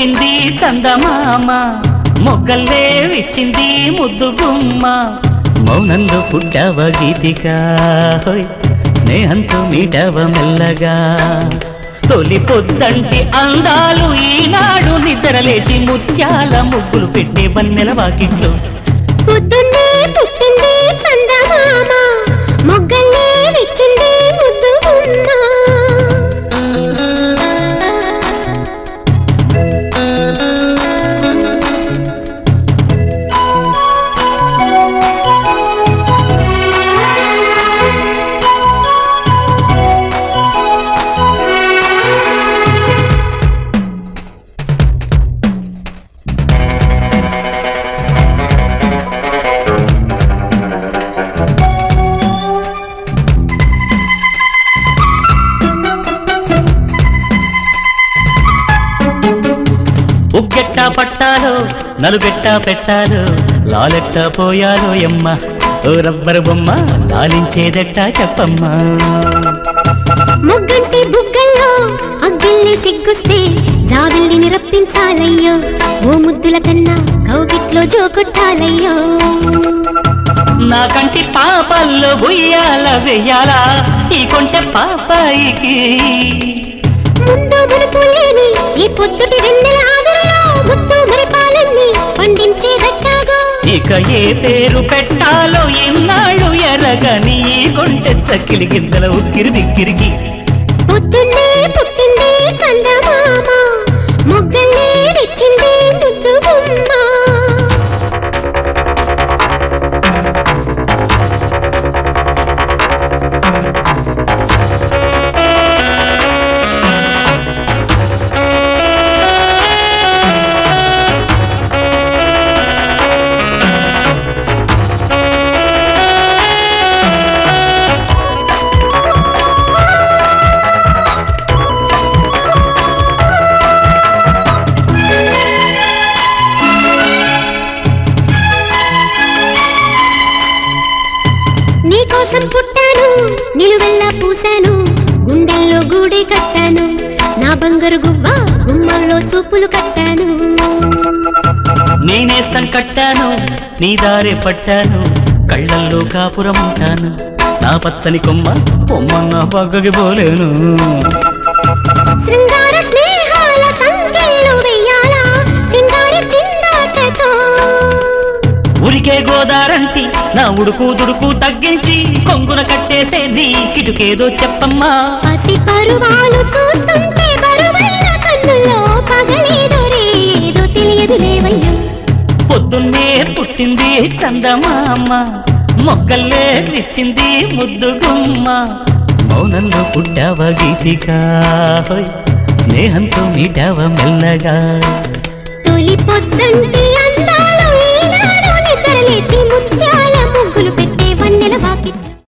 పుట్టింది చందమామ మొగ్గల్లే విచ్చింది ముద్దు గుమ్మ మౌనంలో పుట్టావ గీతిక స్నేహంతో మీటావ మెల్లగా తొలి పొద్దంటి అందాలు ఈనాడు నిద్రలేచి ముత్యాల ముగ్గులు పెట్టే వన్నెల వాకిట్లో పొద్దున్నే పుట్టింది చందమామ మొగ్గల్లే విచ్చింది ముద్దు గుమ్మ ఉగ్గెట్టా పట్టాలో నలుగెట్టా పెట్టాలో లాలెట్టా పోయాలో ఎమ్మ ఓ రబ్బరు బొమ్మ లాలించేదెట్టా చెప్పమ్మా ముగ్గంటి బుగ్గల్లో అగ్గిల్ని సిగ్గుస్తే జాబిల్లిని రప్పించాలయ్యో ఓ ముద్దుల కన్నా కౌగిట్లో జోకొట్టాలయ్యో నా కంటి పాపల్లో బుయ్యాల వెయ్యాలా ఈ కొంటె పాపాయికి ముందు మునుపు లేని ఈ పొద్దుటి వెన్నెల ఆవిరిలో ముద్దు మురిపాలన్నీ పండించేదట్టాగో ఇక ఏ పేరు పెట్టాలో ఇన్నాళ్ళు ఎరగని ఈ కొంటె చక్కిలి గిందల ఉక్కిరి బిక్కిరికి పొద్దున్నే పుట్టింది చందమామ మొగ్గల్లే విచ్చింది ముద్దు గుమ్మ నీకోసం పుట్టాను నిలువెల్లా పూసాను గుండెల్లో గూడే కట్టాను నా బంగారు గువ్వ గుమ్మంలో సూపులు కట్టాను నేనేస్తం కట్టాను నీ దారే పట్టాను కళ్ళల్లో కాపురం ఉంటాను నా పచ్చని కొమ్మ కొమ్మన్న పక్కకి పోలేను శృంగార స్నేహాల సంఖ్యలు వెయ్యాలా సింగారి చిన్నాటతో ఉరికే గోదారంటి నా ఉడుకు దుడుకు తగ్గించి కొంగున కట్టేసే నీ కిటుకేదో చెప్పమ్మా పసి పరువాలు చూస్తుంటే బరువైన కన్నుల్లో పగలేదో రేదో తెలియదు లేవయ్యో పొద్దున్నే పుట్టింది చందమామ మొగ్గల్లే విచ్చింది ముద్దు గుమ్మ మౌనంలో పుట్టావ గీతిక స్నేహంతో మీటావ మెల్లగా తొలి పొద్దంటి అందాలు ఈనాడు నిద్రలేచి ముత్యాల ముగ్గులు పెట్టే వన్నెల వాకి